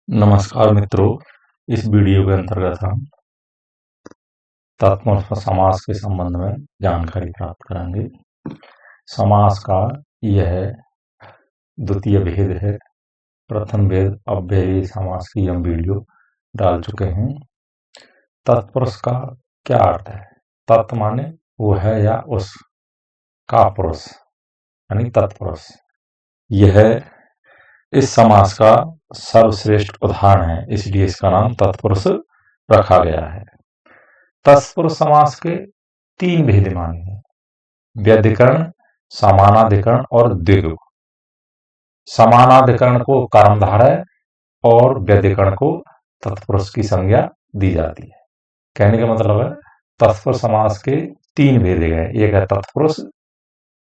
नमस्कार मित्रों, इस वीडियो के अंतर्गत हम तत्पुरुष समास के संबंध में जानकारी प्राप्त करेंगे। समास का यह द्वितीय भेद है। प्रथम भेद अव्ययी समास की हम वीडियो डाल चुके हैं। तत्पुरुष का क्या अर्थ है? तत् माने वो है या उस का पुरुष यानी तत्पुरुष। यह इस समास का सर्वश्रेष्ठ उदाहरण है, इसलिए इसका नाम तत्पुरुष रखा गया है। तत्पुरुष समास के तीन भेद माने हैं: व्यधिकरण, समानाधिकरण और द्विगु। समानाधिकरण को कर्मधारय और व्यधिकरण को तत्पुरुष की संज्ञा दी जाती है। कहने का मतलब है तत्पुरुष समास के तीन भेद हैं, एक है तत्पुरुष,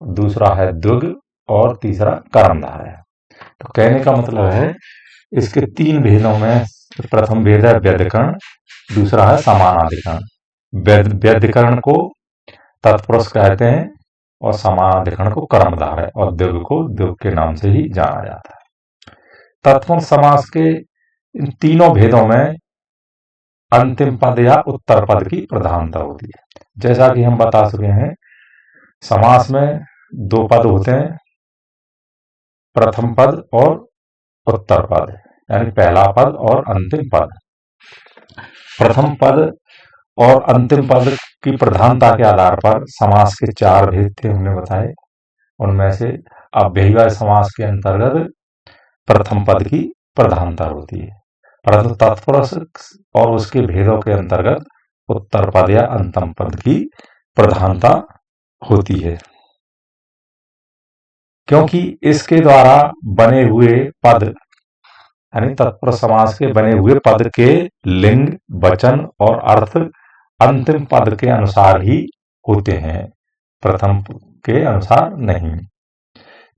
दूसरा है द्विगु और तीसरा कर्मधारय। तो कहने का मतलब है इसके तीन भेदों में प्रथम भेद है व्यधिकरण, दूसरा है समानाधिकरण। व्यधिकरण को तत्पुरुष कहते हैं और समानाधिकरण को कर्मधारय और द्विगु को द्विगु के नाम से ही जाना जाता है। तत्पुरुष समास के इन तीनों भेदों में अंतिम पद या उत्तर पद की प्रधानता होती है। जैसा कि हम बता चुके हैं, समास में दो पद होते हैं, प्रथम पद और उत्तर पद, यानी पहला पद और अंतिम पद। प्रथम पद और अंतिम पद की प्रधानता के आधार पर समास के चार भेद थे, हमने बताए। उनमें से अव्ययी समास के अंतर्गत प्रथम पद की प्रधानता होती है, परंतु तत्पुरुष और उसके भेदों के अंतर्गत उत्तर पद या अंतिम पद की प्रधानता होती है, क्योंकि इसके द्वारा बने हुए पद यानी तत्पुरुष समास के बने हुए पद के लिंग, वचन और अर्थ अंतिम पद के अनुसार ही होते हैं, प्रथम के अनुसार नहीं।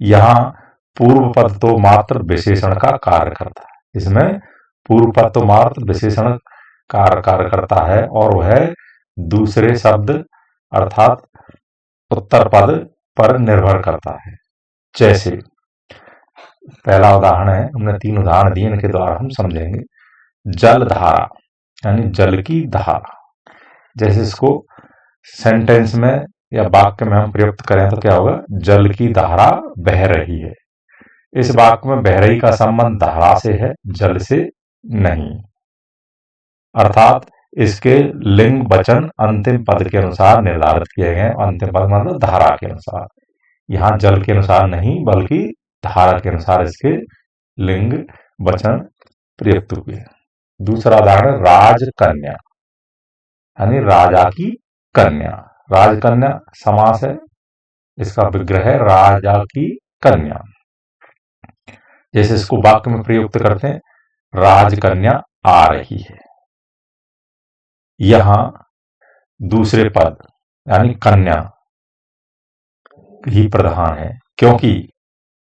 यहाँ पूर्व पद तो मात्र विशेषण का कार्य करता है। इसमें पूर्व पद तो मात्र विशेषण कार्य करता है और वह दूसरे शब्द अर्थात उत्तर पद पर निर्भर करता है। जैसे पहला उदाहरण है, हमने तीन उदाहरण दिए, इनके द्वारा हम समझेंगे। जल धारा यानी जल की धारा। जैसे इसको सेंटेंस में या वाक्य में हम प्रयुक्त करें तो क्या होगा? जल की धारा बह रही है। इस वाक्य में बह रही का संबंध धारा से है, जल से नहीं। अर्थात इसके लिंग वचन अंतिम पद के अनुसार निर्धारित किए गए। अंतिम पद मतलब धारा के अनुसार। यहाँ जल के अनुसार नहीं बल्कि धारा के अनुसार इसके लिंग वचन प्रयुक्त हुए। दूसरा उदाहरण राजकन्या यानी राजा की कन्या। राजकन्या समास है, इसका विग्रह है राजा की कन्या। जैसे इसको वाक्य में प्रयुक्त करते हैं, राजकन्या आ रही है। यहां दूसरे पद यानी कन्या ही प्रधान है, क्योंकि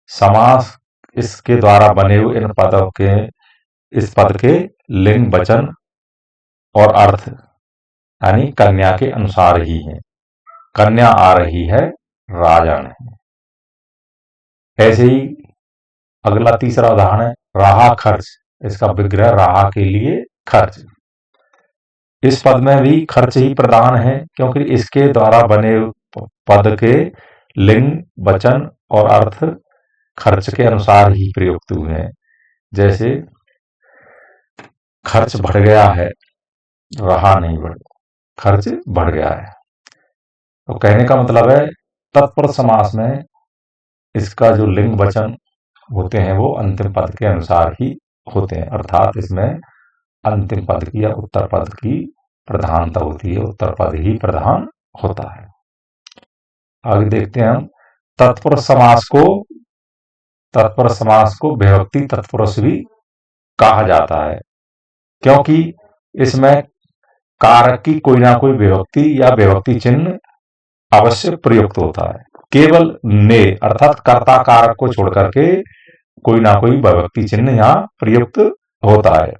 समास इसके द्वारा बने हुए इन पदों के इस पद के लिंग, वचन और अर्थ यानी कन्या के अनुसार ही है। कन्या आ रही है, राजा नहीं। ऐसे ही अगला तीसरा उदाहरण है राहा खर्च। इसका विग्रह राहा के लिए खर्च। इस पद में भी खर्च ही प्रधान है, क्योंकि इसके द्वारा बने पद के लिंग, वचन और अर्थ खर्च के अनुसार ही प्रयुक्त हुए हैं। जैसे खर्च बढ़ गया है, रहा नहीं बढ़, खर्च बढ़ गया है। तो कहने का मतलब है तत्पुरुष समास में इसका जो लिंग, वचन होते हैं वो अंतिम पद के अनुसार ही होते हैं, अर्थात इसमें अंतिम पद की या उत्तर पद की प्रधानता होती है, उत्तर पद ही प्रधान होता है। आगे देखते हैं हम तत्पुरुष समास को विभक्ति तत्पुरुष भी कहा जाता है, क्योंकि इसमें कारक की कोई ना कोई विभक्ति या विभक्ति चिन्ह अवश्य प्रयुक्त होता है। केवल ने अर्थात कर्ता कारक को छोड़कर के कोई ना कोई विभक्ति चिन्ह यहाँ प्रयुक्त होता है।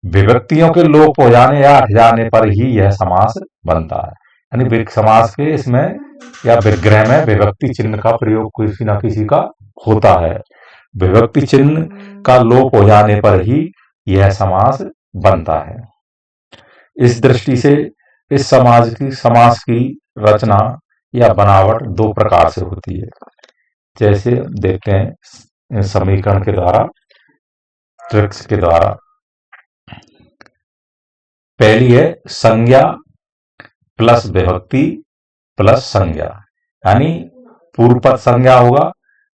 विभक्तियों के लोप हो जाने या हट जाने पर ही यह समास बनता है। यानी समास के इसमें या विग्रह में विभक्ति चिन्ह का प्रयोग किसी न किसी का होता है। विभक्ति चिन्ह का लोप हो जाने पर ही यह समास बनता है। इस दृष्टि से इस समास की रचना या बनावट दो प्रकार से होती है। जैसे देखते हैं समीकरण के द्वारा, ट्रिक्स के द्वारा। पहली है संज्ञा प्लस विभक्ति प्लस संज्ञा, यानी पूर्व पद संज्ञा होगा,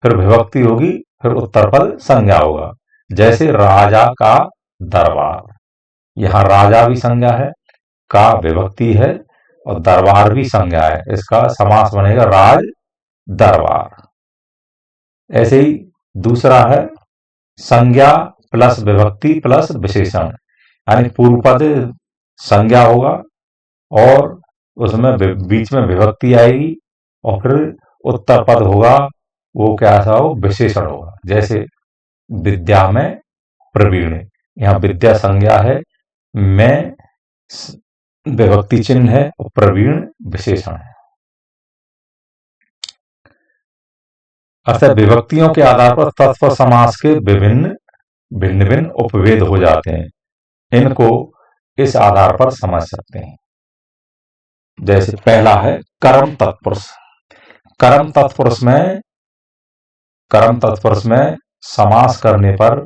फिर विभक्ति होगी, फिर उत्तर पद संज्ञा होगा। जैसे राजा का दरबार, यहां राजा भी संज्ञा है, का विभक्ति है और दरबार भी संज्ञा है। इसका समास बनेगा राज दरबार। ऐसे ही दूसरा है संज्ञा प्लस विभक्ति प्लस विशेषण, यानी पूर्व पद संज्ञा होगा और उसमें बीच में विभक्ति आएगी और फिर उत्तर पद होगा, वो क्या सा हो, विशेषण होगा। जैसे विद्या में प्रवीण, यहाँ विद्या संज्ञा है, में विभक्ति चिन्ह है और प्रवीण विशेषण है। अतः विभक्तियों के आधार पर तत्पर समास के भिन्न भिन्न उपभेद हो जाते हैं। इनको इस आधार पर समझ सकते हैं। जैसे पहला है कर्म तत्पुरुष। कर्म तत्पुरुष में समास करने पर,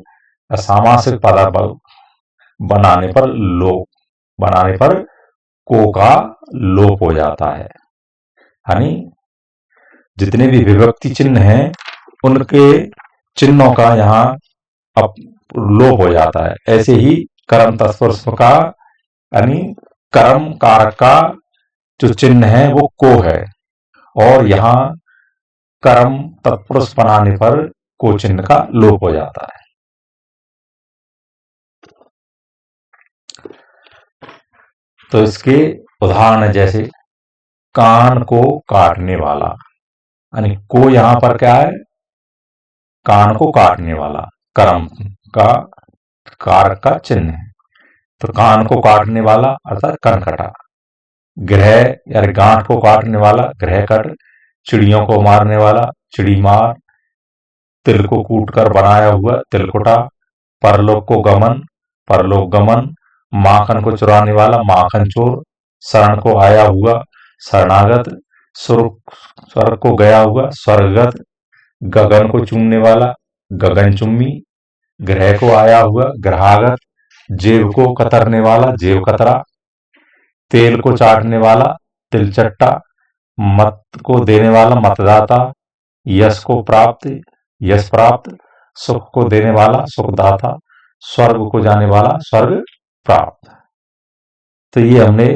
सामासिक पद बनाने पर को का लोप हो जाता है, यानी जितने भी विभक्ति चिन्ह हैं उनके चिन्हों का यहाँ अब लोप हो जाता है। ऐसे ही कर्म तत्पुरुष का, यानी कर्म कारक का जो चिन्ह है वो को है, और यहाँ कर्म तत्पुरुष बनाने पर को चिन्ह का लोप हो जाता है। तो इसके उदाहरण जैसे कान को काटने वाला, यानी को यहां पर क्या है, कान को काटने वाला, कर्म का कारक का चिन्ह है। तो कान को काटने वाला अर्थात कनकटा। ग्रह यानी गांठ को काटने वाला ग्रह कट। चिड़ियों को मारने वाला चिड़ी मार। तिल को कूट कर बनाया हुआ तिलकुटा। परलोक को गमन परलोक गमन। माखन को चुराने वाला माखन चोर। शरण को आया हुआ शरणागत। स्वर्ग को गया हुआ स्वर्गगत। गगन को चूमने वाला गगन चुम्मी। ग्रह को आया हुआ ग्रहागत। जेब को कतरने वाला जेब कतरा। तेल को चाटने वाला तिलचट्टा। मत को देने वाला मतदाता। यश को प्राप्त यश प्राप्त। सुख को देने वाला सुखदाता। स्वर्ग को जाने वाला स्वर्ग प्राप्त। तो ये हमने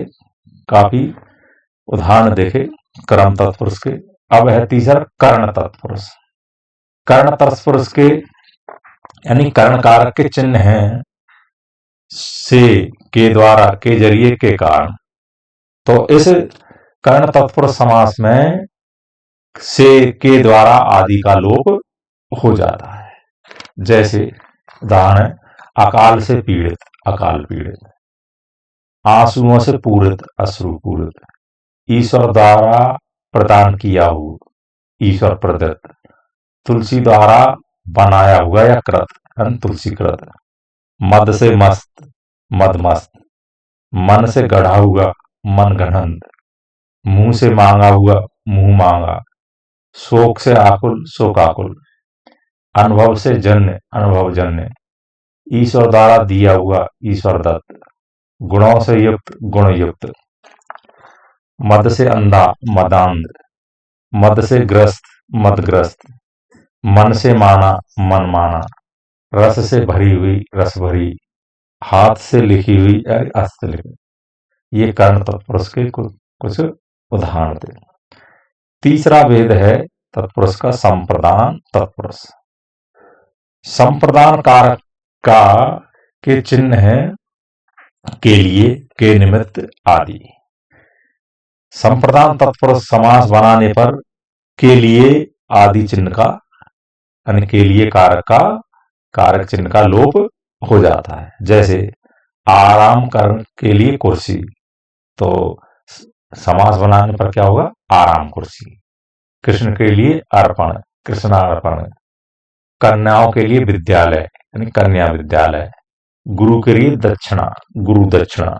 काफी उदाहरण देखे कर्म तत्पुरुष के। अब है तीसरा कर्ण तत्पुरुष। कर्ण तत्पुरुष के यानी कर्ण कारक के चिन्ह हैं से, के द्वारा, के जरिए, के कारण। तो इस कर्ण तत्पुरुष समास में से, के द्वारा आदि का लोप हो जाता है। जैसे उदाहरण अकाल से पीड़ित अकाल पीड़ित। आंसुओं से पूरित अश्रु पूरित। ईश्वर द्वारा प्रदान किया हुआ ईश्वर प्रदत्त। तुलसी द्वारा बनाया हुआ या कृत तुलसी कृत। मद से मस्त मद मस्त। मन से गढ़ा हुआ मन घनंद। मुंह से मांगा हुआ मुंह मांगा। शोक से आकुल शोकाकुल। अनुभव से जन्य अनुभव जन्य। ईश्वर द्वारा दिया हुआ ईश्वर दत्त। गुणों से युक्त गुण युक्त। मद से अंधा मदांध। मद से ग्रस्त मदग्रस्त। मन से माना मन माना। रस से भरी हुई रस भरी। हाथ से लिखी हुई हस्त लिखी। ये कर्ण तत्पुरुष के कुछ उदाहरण थे। तीसरा भेद है तत्पुरुष का संप्रदान तत्पुरुष। संप्रदान कारक का के चिन्ह है के लिए, के निमित्त आदि। संप्रदान तत्पुरुष समास बनाने पर के लिए आदि चिन्ह का, यानी के लिए कारक का कारक चिन्ह का लोप हो जाता है। जैसे आराम करने के लिए कुर्सी, तो समास बनाने पर क्या होगा, आराम कुर्सी। कृष्ण के लिए अर्पण कृष्णार्पण। कन्याओं के लिए विद्यालय यानी कन्या विद्यालय। गुरु के लिए दक्षिणा, गुरु दक्षिणा।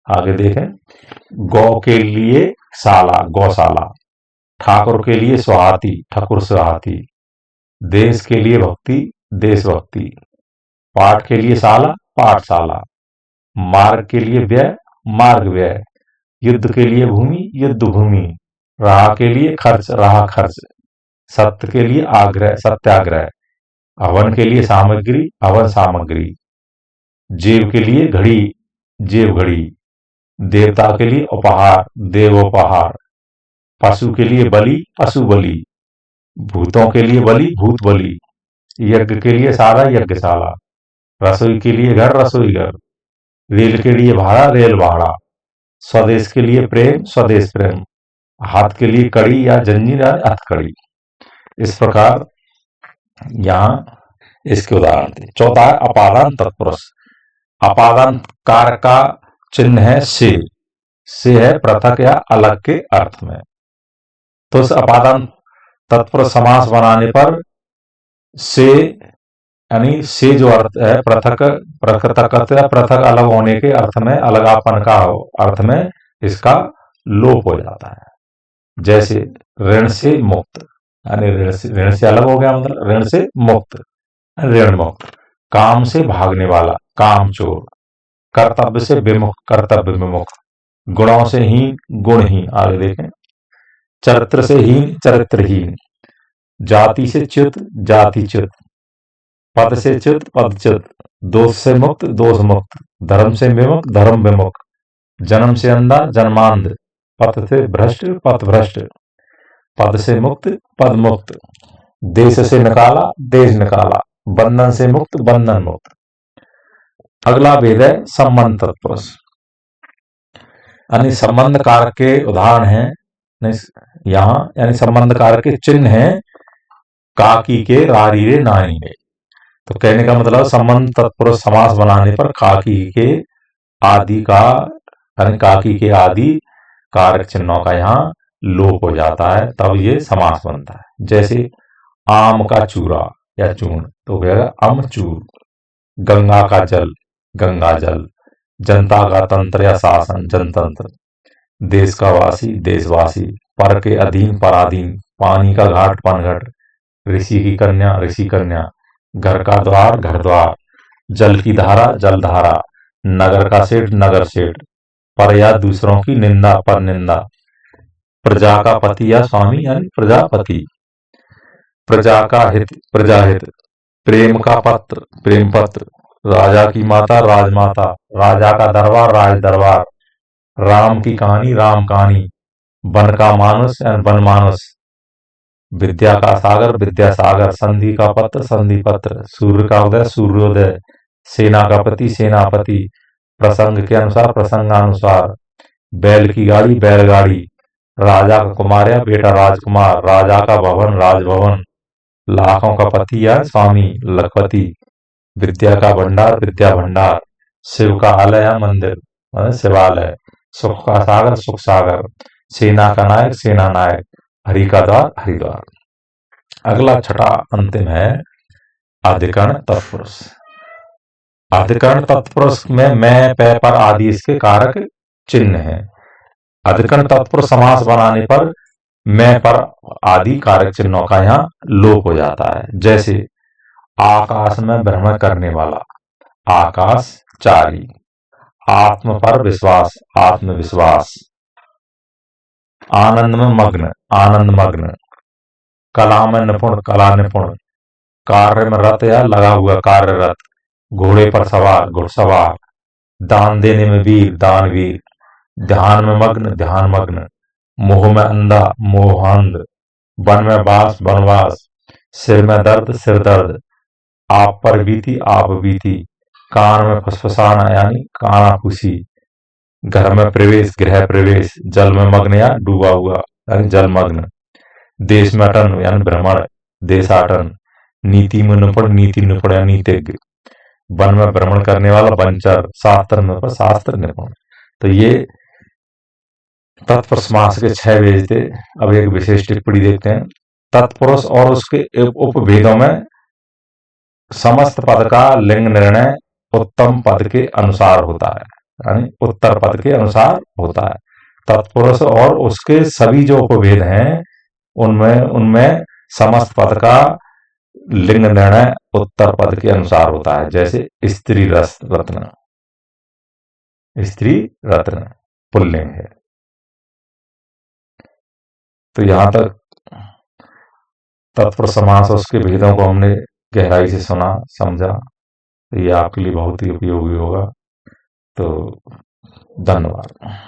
आगे देखें, गौ के लिए शाला, गौशाला। ठाकुर के लिए सुहाती, ठाकुर सुहाती। देश के लिए भक्ति, देशभक्ति। पाठ के लिए शाला, पाठशाला। मार्ग के लिए व्यय, मार्ग व्यय। युद्ध के लिए भूमि, युद्ध भूमि। राह के लिए खर्च, राह खर्च। सत्य के लिए आग्रह, सत्याग्रह। हवन के लिए सामग्री, हवन सामग्री। जेब के लिए घड़ी, जेब घड़ी। देवता के लिए उपहार, देवोपहार। पशु के लिए बलि, पशु बलि। भूतों के लिए बलि, भूत बलि। यज्ञ के लिए शाला, यज्ञशाला। रसोई के लिए घर, रसोई घर। रेल के लिए भाड़ा, रेल भाड़ा। स्वदेश के लिए प्रेम, स्वदेश प्रेम। हाथ के लिए कड़ी या जंजीर या हथकड़ी। इस प्रकार यहाँ इसके उदाहरण थे। चौथा है अपादान तत्पुरुष। अपादान कार का चिन्ह है से है पृथक या अलग के अर्थ में। तो इस अपादान तत्पुरुष समास बनाने पर से यानी से जो अर्थ है पृथक, पृथक या पृथक अलग होने के अर्थ में, अलगापन का अर्थ में इसका लोप हो जाता है। जैसे ऋण से मुक्त, यानी ऋण से अलग हो गया, मतलब ऋण से मुक्त, ऋण मुक्त। काम से भागने वाला, काम चोर। कर्तव्य से विमुख, कर्तव्य विमुख। गुणों से हीन, गुणहीन। आगे देखें, चरित्र से हीन, चरित्रहीन। जाति से च्युत, जातिच्युत। पद से च्युत, पदच्युत। दोष से मुक्त, दोष मुक्त। धर्म से विमुख, धर्म विमुख। जन्म से अंधा, जन्मांध। पथ से भ्रष्ट, पथ भ्रष्ट। पद से मुक्त, पद मुक्त। देश से निकाला, देश निकाला। बंधन से मुक्त, बंधन मुक्त। अगला भेद है संबंध तत्पुरुष, यानी संबंध कारक के उदाहरण है यहाँ, यानी संबंध कारक के चिन्ह है काकी के, रारी रे, नानी रे। तो कहने का मतलब संबंध तत्पुरुष समास बनाने पर काकी के आदि का, यानी काकी के आदि कारक चिन्हों का यहाँ लोप हो जाता है, तब ये समास बनता है। जैसे आम का चूरा या चूर्ण, तो कहेगा अमचूर। गंगा का जल, गंगा जल। जनता का तंत्र या शासन, जनतंत्र। देश का वासी, देशवासी। पर के अधीन, पराधीन। पानी का घाट, पनघट। ऋषि की कन्या, ऋषि कन्या। घर का द्वार, घर द्वार। जल की धारा, जलधारा। नगर का सेठ, नगर सेठ। पर या दूसरों की निंदा, पर निंदा। प्रजा का पति या स्वामी, यानी प्रजापति। प्रजा का हित, प्रजाहित। प्रेम का पत्र, प्रेम पत्र। राजा की माता, राजमाता। राजा का दरबार, राज दरबार। राम की कहानी, राम कहानी। वन का मानुस, वन मानुस। विद्या का सागर, विद्या सागर। संधि का पत्र, संधि पत्र। सूर्य का उदय, सूर्योदय। सेना का पति, सेनापति। प्रसंग के अनुसार, प्रसंगानुसार। बैल की गाड़ी, बैलगाड़ी। राजा का कुमार या बेटा, राजकुमार। राजा का भवन, राजभवन। लाखों का पति या स्वामी, लखपति। विद्या का भंडार, विद्या भंडार। शिव का आलय या मंदिर, शिवालय। सुख का सागर, सुख सागर। सेना का नायक, सेना नायक। हरि का द्वार, हरिद्वार। अगला छठा अंतिम है अधिकरण तत्पुरुष। अधिकरण तत्पुरुष में मैं, पे, पर आदि इसके कारक चिन्ह है। अधिकरण तत्पुरुष समास बनाने पर मैं, पर आदि कारक चिन्हों का यहाँ लोप हो जाता है। जैसे आकाश में भ्रमण करने वाला, आकाशचारी। आत्म पर विश्वास, आत्मविश्वास। आनंद में मग्न, आनंद मग्न। कला में निपुण, कला निपुण। कार्य में रत या लगा हुआ, कार्यरत। घोड़े पर सवार, घुड़सवार। दान देने में वीर, दानवीर। ध्यान में मग्न, ध्यान मग्न। मोह में अंधा, मोहांध। वन में बास, वनवास। सिर में दर्द, सिर दर्द। आप पर बीती, आप बीती। कान में फुसफुसाना, यानी कानाफूसी। घर में प्रवेश, गृह प्रवेश। जल में मग्न या डूबा हुआ, यानी जलमग्न। देश में अटन, यानी भ्रमण, देशाटन। नीति में निपुण, नीति निपुण या नीतिज्ञ। वन में भ्रमण करने वाला, वनचर। शास्त्र में पर, शास्त्र निपुण। तो ये तत्पुरुष समास के 6 भेद थे। अब एक विशेष टिप्पणी देखते हैं। तत्पुरुष और उसके उपभेदों में समस्त पद का लिंग निर्णय उत्तम पद के अनुसार होता है, यानी उत्तर पद के अनुसार होता है। तत्पुरुष और उसके सभी जो उपभेद हैं उनमें उनमें समस्त पद का लिंग निर्णय उत्तर पद के अनुसार होता है। जैसे स्त्री रत्न, स्त्री रत्न पुल्लिंग है। तो यहां तक तत्पुरुष समास और उसके भेदों को हमने गहराई से सुना, समझा। तो ये आपके लिए बहुत ही उपयोगी होगा। तो धन्यवाद।